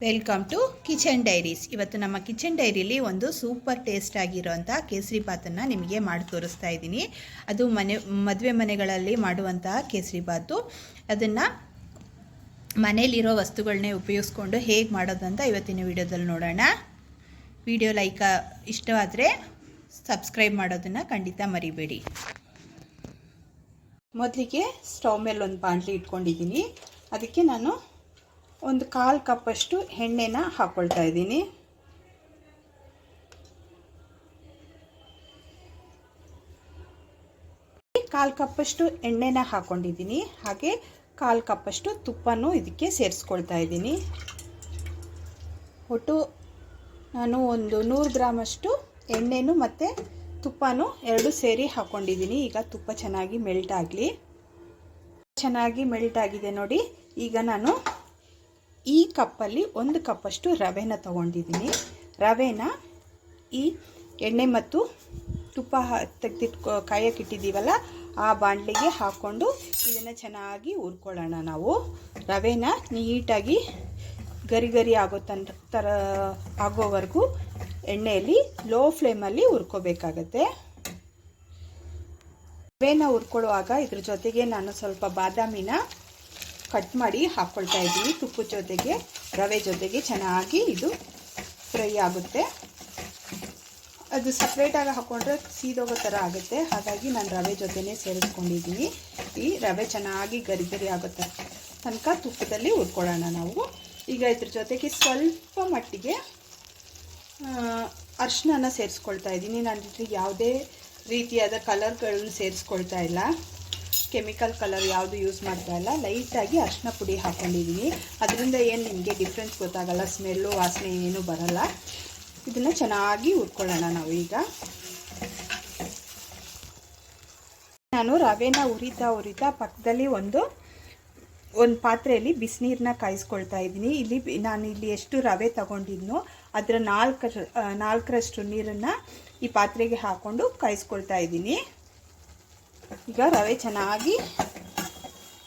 Welcome to kitchen diaries. ಇವತ್ತು ನಮ್ಮ kitchen ಡೈರಿಲಿ ಒಂದು ಸೂಪರ್ ಟೇಸ್ಟ್ ಆಗಿರೋಂಥ ಕೇಸರಿ ಬಾತನ್ನು ನಿಮಗೆ ಮಾಡಿ ತೋರಿಸ್ತಾ ಇದ್ದೀನಿ. ಅದು ಮದುವೆ ಮನೆಗಳಲ್ಲಿ ಮಾಡುವಂತಹ ಕೇಸರಿ ಬಾತು. ಅದನ್ನು ಮನೇಲಿರೋ ವಸ್ತುಗಳನ್ನೇ ಉಪಯೋಗಿಸ್ಕೊಂಡು ಹೇಗೆ ಮಾಡೋದಂತ ಇವತ್ತಿನ ವಿಡಿಯೋದಲ್ಲಿ ನೋಡೋಣ. ವಿಡಿಯೋ ಇಷ್ಟವಾದರೆ ಸಬ್ಸ್ಕ್ರೈಬ್ ಮಾಡೋದನ್ನು ಖಂಡಿತ ಮರಿಬೇಡಿ. ಮೊದಲಿಗೆ ಸ್ಟವ್ ಮೇಲೆ ಒಂದು ಬಾಣಲಿ ಇಟ್ಕೊಂಡಿದ್ದೀನಿ. ಅದಕ್ಕೆ ನಾನು ಒಂದು 1/4 ಕಪ್ಪಷ್ಟು ಎಣ್ಣೆನ ಹಾಕ್ಕೊಳ್ತಾ ಇದ್ದೀನಿ. ಕಾಲು ಕಪ್ಪಷ್ಟು ಎಣ್ಣೆನ ಹಾಕ್ಕೊಂಡಿದ್ದೀನಿ. ಹಾಗೆ 1/4 ಕಪ್ಪಷ್ಟು ತುಪ್ಪನೂ ಇದಕ್ಕೆ ಸೇರಿಸ್ಕೊಳ್ತಾ ಇದ್ದೀನಿ. ಒಟ್ಟು ನಾನು ಒಂದು 100 ಗ್ರಾಮಷ್ಟು ಎಣ್ಣೆನೂ ಮತ್ತು ತುಪ್ಪನೂ ಎರಡು ಸೇರಿ ಹಾಕ್ಕೊಂಡಿದ್ದೀನಿ. ಈಗ ತುಪ್ಪ ಚೆನ್ನಾಗಿ ಮೆಲ್ಟ್ ಆಗಲಿ. ಚೆನ್ನಾಗಿ ಮೆಲ್ಟ್ ಆಗಿದೆ ನೋಡಿ. ಈಗ ನಾನು ಈ ಕಪ್ಪಲ್ಲಿ 1 ಕಪ್ಪಷ್ಟು ರವೆನ ತೊಗೊಂಡಿದ್ದೀನಿ. ರವೆನ ಈ ಎಣ್ಣೆ ಮತ್ತು ತುಪ್ಪ ಕಾಯಕ್ಕಿಟ್ಟಿದ್ದೀವಲ್ಲ ಆ ಬಾಣಲಿಗೆ ಹಾಕ್ಕೊಂಡು ಇದನ್ನು ಚೆನ್ನಾಗಿ ಹುರ್ಕೊಳ್ಳೋಣ. ನಾವು ರವೆನ ನೀಟಾಗಿ ಗರಿ ಗರಿ ಆಗೋವರೆಗೂ ಎಣ್ಣೆಯಲ್ಲಿ ಲೋ ಫ್ಲೇಮಲ್ಲಿ ಹುರ್ಕೋಬೇಕಾಗತ್ತೆ. ರವೆನ ಹುರ್ಕೊಳ್ಳುವಾಗ ಇದ್ರ ಜೊತೆಗೆ ನಾನು ಸ್ವಲ್ಪ ಬಾದಾಮಿನ ಕಟ್ ಮಾಡಿ ಹಾಕ್ಕೊಳ್ತಾ ಇದ್ದೀನಿ. ತುಪ್ಪದ ಜೊತೆಗೆ ರವೆ ಜೊತೆಗೆ ಚೆನ್ನಾಗಿ ಇದು ಫ್ರೈ ಆಗುತ್ತೆ. ಅದು ಸಪ್ರೇಟಾಗಿ ಹಾಕ್ಕೊಂಡ್ರೆ ಸೀದೋಗೋ ಥರ ಆಗುತ್ತೆ. ಹಾಗಾಗಿ ನಾನು ರವೆ ಜೊತೆನೇ ಸೇರಿಸ್ಕೊಂಡಿದ್ದೀನಿ. ಈ ರವೆ ಚೆನ್ನಾಗಿ ಗರಿ ಗರಿ ಆಗೋ ತನಕ ತುಪ್ಪದಲ್ಲಿ ಹುರ್ಕೊಳ್ಳೋಣ ನಾವು. ಈಗ ಇದ್ರ ಜೊತೆಗೆ ಸ್ವಲ್ಪ ಮಟ್ಟಿಗೆ ಅರಿಶಿನ ಸೇರಿಸ್ಕೊಳ್ತಾ ಇದ್ದೀನಿ. ನಾನು ಇದ್ರಲ್ಲಿ ಯಾವುದೇ ರೀತಿಯಾದ ಕಲರ್ಗಳನ್ನು ಸೇರಿಸ್ಕೊಳ್ತಾ ಇಲ್ಲ. ಕೆಮಿಕಲ್ ಕಲರ್ ಯಾವುದು ಯೂಸ್ ಮಾಡ್ತಾ ಇಲ್ಲ. ಲೈಟಾಗಿ ಅರಿಶಿನ ಪುಡಿ ಹಾಕ್ಕೊಂಡಿದ್ದೀನಿ. ಅದರಿಂದ ಏನು ನಿಮಗೆ ಡಿಫ್ರೆನ್ಸ್ ಗೊತ್ತಾಗಲ್ಲ, ಸ್ಮೆಲ್ಲು ವಾಸನೆ ಏನೂ ಬರಲ್ಲ. ಇದನ್ನು ಚೆನ್ನಾಗಿ ಹುರ್ಕೊಳ್ಳೋಣ ನಾವು. ಈಗ ನಾನು ರವೆನ ಉರಿತಾ ಪಕ್ಕದಲ್ಲಿ ಒಂದು ಪಾತ್ರೆಯಲ್ಲಿ ಬಿಸಿನೀರನ್ನ ಕಾಯಿಸ್ಕೊಳ್ತಾ ಇದ್ದೀನಿ. ನಾನು ಇಲ್ಲಿ ಎಷ್ಟು ರವೆ ತಗೊಂಡಿದ್ನೋ ಅದರ 4ರಷ್ಟು ನೀರನ್ನು ಈ ಪಾತ್ರೆಗೆ ಹಾಕ್ಕೊಂಡು ಕಾಯಿಸ್ಕೊಳ್ತಾ ಇದ್ದೀನಿ. ಈಗ ರವೆ ಚೆನ್ನಾಗಿ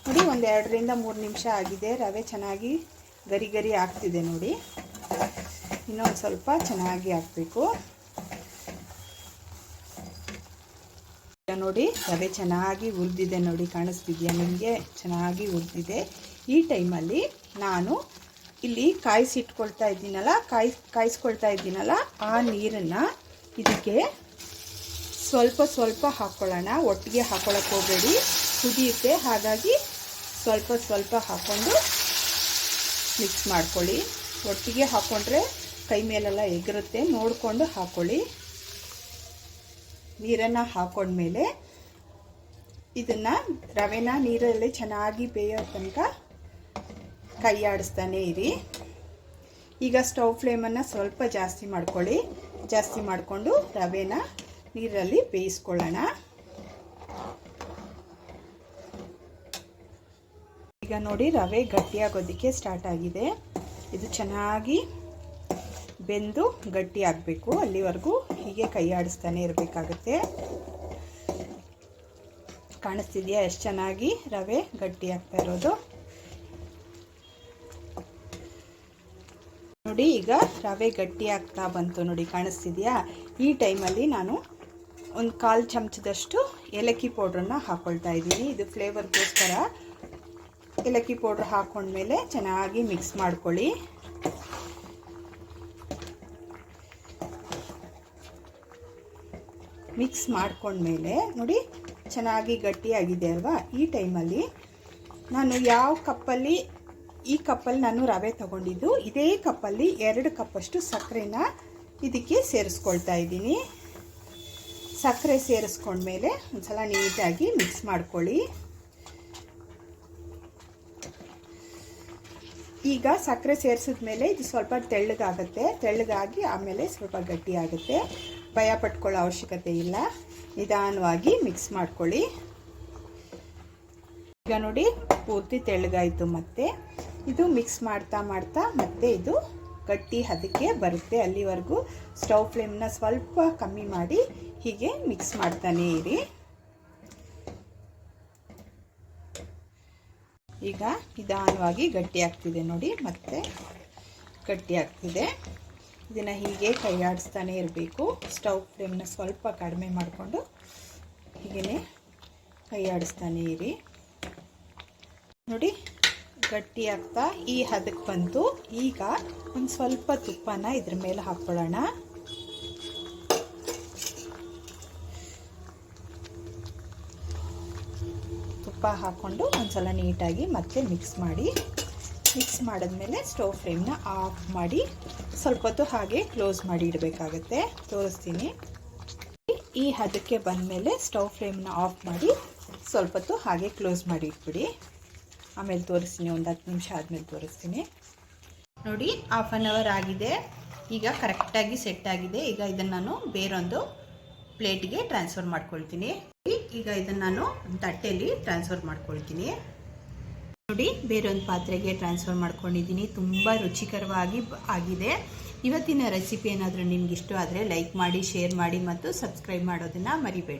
ನೋಡಿ, ಒಂದು 2ರಿಂದ 3 ನಿಮಿಷ ಆಗಿದೆ. ರವೆ ಚೆನ್ನಾಗಿ ಗರಿ ಗರಿ ಆಗ್ತಿದೆ ನೋಡಿ. ಇನ್ನೊಂದು ಸ್ವಲ್ಪ ಚೆನ್ನಾಗಿ ಹಾಕಬೇಕು. ಈಗ ನೋಡಿ ರವೆ ಚೆನ್ನಾಗಿ ಹುರಿದಿದೆ ನೋಡಿ, ಕಾಣಿಸ್ತಿದೆಯಾ ನಿಮಗೆ? ಚೆನ್ನಾಗಿ ಹುರಿದಿದೆ. ಈ ಟೈಮಲ್ಲಿ ನಾನು ಇಲ್ಲಿ ಕಾಯಿಸ್ಕೊಳ್ತಾ ಇದ್ದೀನಲ್ಲ ಆ ನೀರನ್ನು ಇದಕ್ಕೆ ಸ್ವಲ್ಪ ಹಾಕ್ಕೊಳ್ಳೋಣ. ಒಟ್ಟಿಗೆ ಹಾಕ್ಕೊಳ್ಳೋಕೆ ಹೋಗಬೇಡಿ, ಕುದಿಯುತ್ತೆ. ಹಾಗಾಗಿ ಸ್ವಲ್ಪ ಹಾಕ್ಕೊಂಡು ಮಿಕ್ಸ್ ಮಾಡ್ಕೊಳ್ಳಿ. ಒಟ್ಟಿಗೆ ಹಾಕ್ಕೊಂಡ್ರೆ ಕೈ ಮೇಲೆಲ್ಲ ಎಗರುತ್ತೆ, ನೋಡಿಕೊಂಡು ಹಾಕ್ಕೊಳ್ಳಿ. ನೀರನ್ನು ಹಾಕ್ಕೊಂಡ್ಮೇಲೆ ಇದನ್ನು ರವೆನ ನೀರಲ್ಲಿ ಚೆನ್ನಾಗಿ ಬೇಯೋ ತನಕ ಕೈ ಆಡಿಸ್ತಾನೆ ಇರಿ. ಈಗ ಸ್ಟವ್ ಫ್ಲೇಮನ್ನು ಸ್ವಲ್ಪ ಜಾಸ್ತಿ ಮಾಡ್ಕೊಳ್ಳಿ. ಜಾಸ್ತಿ ಮಾಡಿಕೊಂಡು ರವೆನ ನೀರಲ್ಲಿ ಬೇಯಿಸ್ಕೊಳ್ಳೋಣ. ಈಗ ನೋಡಿ ರವೆ ಗಟ್ಟಿಯಾಗೋದಕ್ಕೆ ಸ್ಟಾರ್ಟ್ ಆಗಿದೆ. ಇದು ಚೆನ್ನಾಗಿ ಬೆಂದು ಗಟ್ಟಿ ಆಗಬೇಕು. ಅಲ್ಲಿವರೆಗೂ ಹೀಗೆ ಕೈ ಆಡಿಸ್ತಾನೆ ಇರಬೇಕಾಗುತ್ತೆ. ಕಾಣಿಸ್ತಿದೆಯಾ ಎಷ್ಟು ಚೆನ್ನಾಗಿ ರವೆ ಗಟ್ಟಿ ಆಗ್ತಾ ಇರೋದು? ನೋಡಿ ಈಗ ರವೆ ಗಟ್ಟಿ ಆಗ್ತಾ ಬಂತು ನೋಡಿ, ಕಾಣಿಸ್ತಿದೆಯಾ? ಈ ಟೈಮಲ್ಲಿ ನಾನು ಒಂದು 1/4 ಚಮಚದಷ್ಟು ಏಲಕ್ಕಿ ಪೌಡ್ರನ್ನ ಹಾಕ್ಕೊಳ್ತಾ ಇದ್ದೀನಿ. ಇದು ಫ್ಲೇವರ್ಗೋಸ್ಕರ. ಏಲಕ್ಕಿ ಪೌಡ್ರ್ ಹಾಕ್ಕೊಂಡ್ಮೇಲೆ ಚೆನ್ನಾಗಿ ಮಿಕ್ಸ್ ಮಾಡ್ಕೊಳ್ಳಿ. ಮಿಕ್ಸ್ ಮಾಡ್ಕೊಂಡ್ಮೇಲೆ ನೋಡಿ ಚೆನ್ನಾಗಿ ಗಟ್ಟಿಯಾಗಿದೆ ಅಲ್ವಾ? ಈ ಟೈಮಲ್ಲಿ ನಾನು ಈ ಕಪ್ಪಲ್ಲಿ ನಾನು ರವೆ ತಗೊಂಡಿದ್ದು, ಇದೇ ಕಪ್ಪಲ್ಲಿ 2 ಕಪ್ಪಷ್ಟು ಸಕ್ಕರೆನ ಇದಕ್ಕೆ ಸೇರಿಸ್ಕೊಳ್ತಾ ಇದ್ದೀನಿ. ಸಕ್ಕರೆ ಸೇರಿಸ್ಕೊಂಡ್ಮೇಲೆ ಒಂದ್ಸಲ ನೀಟಾಗಿ ಮಿಕ್ಸ್ ಮಾಡ್ಕೊಳ್ಳಿ. ಈಗ ಸಕ್ಕರೆ ಸೇರಿಸಿದ್ಮೇಲೆ ಇದು ಸ್ವಲ್ಪ ತೆಳ್ಳಗಾಗಿ ಆಮೇಲೆ ಸ್ವಲ್ಪ ಗಟ್ಟಿ ಆಗುತ್ತೆ. ಭಯ ಪಟ್ಕೊಳ್ಳೋ ಅವಶ್ಯಕತೆ ಇಲ್ಲ. ನಿಧಾನವಾಗಿ ಮಿಕ್ಸ್ ಮಾಡ್ಕೊಳ್ಳಿ. ಈಗ ನೋಡಿ ಪೂರ್ತಿ ತೆಳ್ಳಗಾಯಿತು. ಮತ್ತೆ ಇದು ಮಿಕ್ಸ್ ಮಾಡ್ತಾ ಮತ್ತೆ ಇದು ಗಟ್ಟಿ ಹದಕ್ಕೆ ಬರುತ್ತೆ. ಅಲ್ಲಿವರೆಗೂ ಸ್ಟವ್ ಫ್ಲೇಮ್ನ ಸ್ವಲ್ಪ ಕಮ್ಮಿ ಮಾಡಿ ಹೀಗೆ ಮಿಕ್ಸ್ ಮಾಡ್ತಾನೆ ಇರಿ. ಈಗ ನಿಧಾನವಾಗಿ ಗಟ್ಟಿ ಆಗ್ತಿದೆ ನೋಡಿ. ಮತ್ತೆ ಗಟ್ಟಿ ಆಗ್ತಿದೆ. ಇದನ್ನು ಹೀಗೆ ಕೈ ಆಡಿಸ್ತಾನೆ ಇರಬೇಕು. ಸ್ಟವ್ ಫ್ಲೇಮ್ನ ಸ್ವಲ್ಪ ಕಡಿಮೆ ಮಾಡಿಕೊಂಡು ಹೀಗೇ ಕೈ ಆಡಿಸ್ತಾನೆ ಇರಿ. ನೋಡಿ ಗಟ್ಟಿ ಆಗ್ತಾ ಈ ಹದಕ್ಕೆ ಬಂತು. ಈಗ ಒಂದು ಸ್ವಲ್ಪ ತುಪ್ಪನ ಇದ್ರ ಮೇಲೆ ಹಾಕ್ಕೊಳ್ಳೋಣ. ತುಪ್ಪ ಹಾಕ್ಕೊಂಡು ಒಂದ್ಸಲ ನೀಟಾಗಿ ಮತ್ತೆ ಮಿಕ್ಸ್ ಮಾಡಿದ್ಮೇಲೆ ಸ್ಟವ್ ಫ್ಲೇಮ್ನ ಆಫ್ ಮಾಡಿ ಸ್ವಲ್ಪ ಹೊತ್ತು ಹಾಗೆ ಕ್ಲೋಸ್ ಮಾಡಿ ಇಡಬೇಕಾಗತ್ತೆ. ತೋರಿಸ್ತೀನಿ. ಈ ಹದಕ್ಕೆ ಬಂದಮೇಲೆ ಸ್ಟವ್ ಫ್ಲೇಮ್ನ ಆಫ್ ಮಾಡಿ ಸ್ವಲ್ಪ ಹೊತ್ತು ಹಾಗೆ ಕ್ಲೋಸ್ ಮಾಡಿ ಇಟ್ಬಿಡಿ. ಆಮೇಲೆ ತೋರಿಸ್ತೀನಿ, ಒಂದು 10 ನಿಮಿಷ ಆದಮೇಲೆ ತೋರಿಸ್ತೀನಿ. ನೋಡಿ 1/2 ಅವರ್ ಆಗಿದೆ. ಈಗ ಕರೆಕ್ಟಾಗಿ ಸೆಟ್ ಆಗಿದೆ. ಈಗ ಇದನ್ನು ನಾನು ಬೇರೊಂದು ಪ್ಲೇಟ್ಗೆ ಟ್ರಾನ್ಸ್ಫರ್ ಮಾಡ್ಕೊಳ್ತೀನಿ. ಈಗ ಇದನ್ನು ನಾನು ತಟ್ಟೆಯಲ್ಲಿ ಟ್ರಾನ್ಸ್ಫರ್ ಮಾಡ್ಕೊಳ್ತೀನಿ. ನೋಡಿ ಬೇರೊಂದು ಪಾತ್ರೆಗೆ ಟ್ರಾನ್ಸ್ಫರ್ ಮಾಡ್ಕೊಂಡಿದ್ದೀನಿ. ತುಂಬ ರುಚಿಕರವಾಗಿ ಆಗಿದೆ. ಇವತ್ತಿನ ರೆಸಿಪಿ ಏನಾದರೂ ನಿಮ್ಗೆ ಇಷ್ಟ ಆದರೆ ಲೈಕ್ ಮಾಡಿ, ಶೇರ್ ಮಾಡಿ ಮತ್ತು ಸಬ್ಸ್ಕ್ರೈಬ್ ಮಾಡೋದನ್ನು ಮರಿಬೇಡಿ.